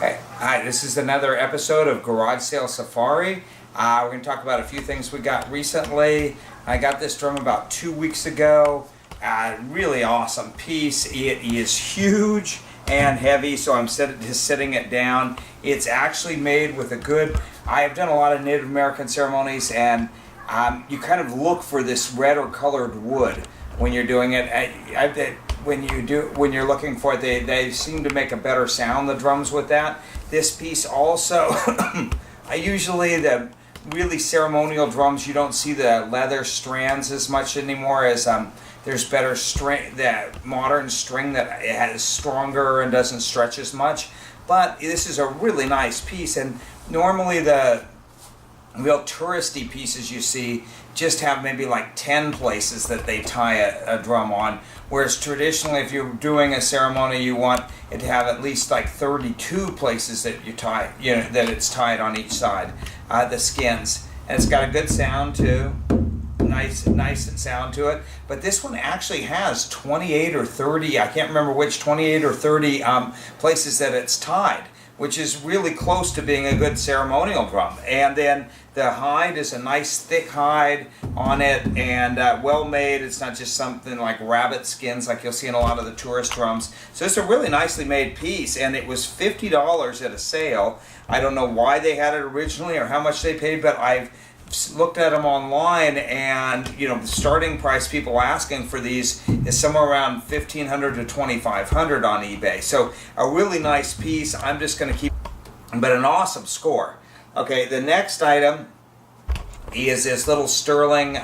Hey, hi, this is another episode of Garage Sale Safari. We're going to talk about a few things we got recently. I got this drum about 2 weeks ago. Really awesome piece. It is huge and heavy, so I'm just sitting it down. It's actually made with a good... I have done a lot of Native American ceremonies, and you kind of look for this red or colored wood when you're doing it. When you're looking for it, they seem to make a better sound, the drums, with that. This piece also, the really ceremonial drums, you don't see the leather strands as much anymore, as there's better string, that modern string that is stronger and doesn't stretch as much. But this is a really nice piece, and normally the real touristy pieces you see just have maybe like 10 places that they tie a drum on, whereas traditionally if you're doing a ceremony you want it to have at least like 32 places that you tie, that it's tied on each side, the skins. And it's got a good sound too, nice sound to it. But this one actually has 28 or 30, I can't remember which, 28 or 30 places that it's tied, which is really close to being a good ceremonial drum. And then the hide is a nice thick hide on it, and well made. It's not just something like rabbit skins like you'll see in a lot of the tourist drums. So it's a really nicely made piece, and it was $50 at a sale. I don't know why they had it originally or how much they paid, but I've looked at them online, and the starting price people asking for these is somewhere around $1,500 to $2,500 on eBay. So a really nice piece. I'm just going to keep, but an awesome score. Okay, the next item is this little sterling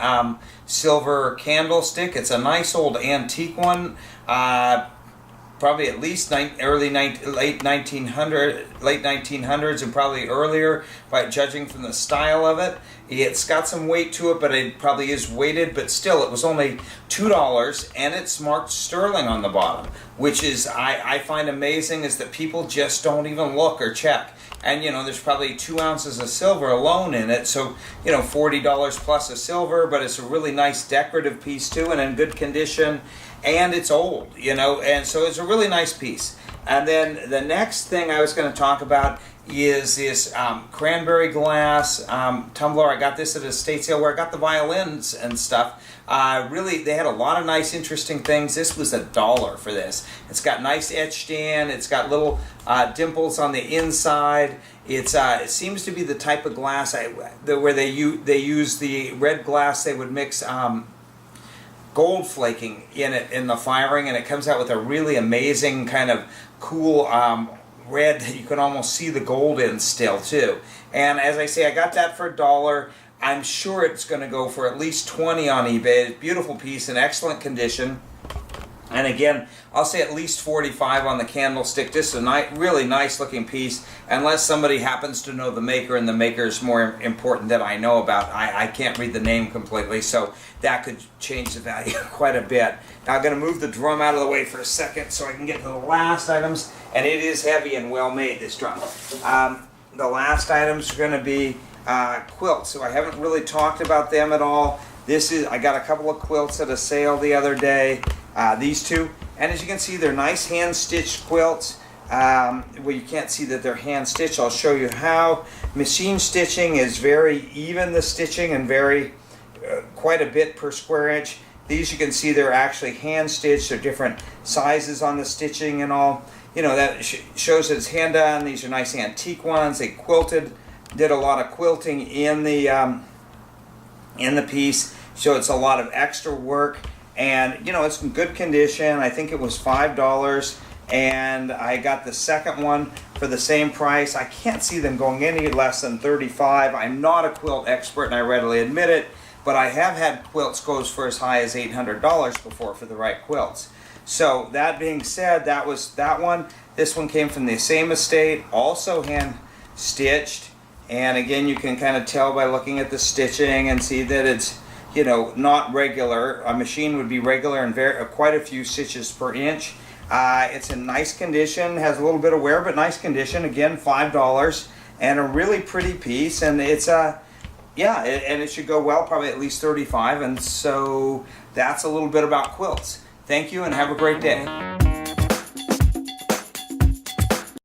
silver candlestick. It's a nice old antique one, probably at least late 1900s and probably earlier, by judging from the style of it. It's got some weight to it, but it probably is weighted, but still it was only $2, and it's marked sterling on the bottom, which is I find amazing, is that people just don't even look or check. And there's probably 2 ounces of silver alone in it, so $40 plus of silver, but it's a really nice decorative piece too, and in good condition, and it's old, and so it's a really nice piece. And then the next thing I was going to talk about is this cranberry glass tumbler. I got this at a estate sale where I got the violins and stuff. Really, they had a lot of nice, interesting things. This was $1 for this. It's got nice etched in. It's got little dimples on the inside. It seems to be the type of glass where they use the red glass. They would mix gold flaking in it in the firing, and it comes out with a really amazing kind of cool red that you can almost see the gold in still too. And as I say, I got that for $1. I'm sure it's going to go for at least $20 on eBay. It's a beautiful piece in excellent condition. And again, I'll say at least $45 on the candlestick. Just a really nice looking piece, unless somebody happens to know the maker, and the maker is more important than I know about. I can't read the name completely, so that could change the value quite a bit. Now I'm going to move the drum out of the way for a second so I can get to the last items, and it is heavy and well made, this drum. The last items are going to be quilts, so I haven't really talked about them at all. I got a couple of quilts at a sale the other day. These two, and as you can see, they're nice hand-stitched quilts. Well, you can't see that they're hand-stitched. I'll show you how. Machine stitching is very even, the stitching, and very quite a bit per square inch. These, you can see, they're actually hand-stitched. They're different sizes on the stitching and all. That shows that it's hand done. These are nice antique ones. They did a lot of quilting in the piece, so it's a lot of extra work. And it's in good condition. I think it was $5, and I got the second one for the same price. I can't see them going any less than $35. I'm not a quilt expert, and I readily admit it, but I have had quilts go for as high as $800 before for the right quilts. So that being said, that was that one. This one came from the same estate, also hand stitched, and again, you can kind of tell by looking at the stitching and see that it's not regular. A machine would be regular and quite a few stitches per inch. It's in nice condition, has a little bit of wear, but nice condition. Again, $5, and a really pretty piece. And it's and it should go well, probably at least $35. And so that's a little bit about quilts. Thank you, and have a great day.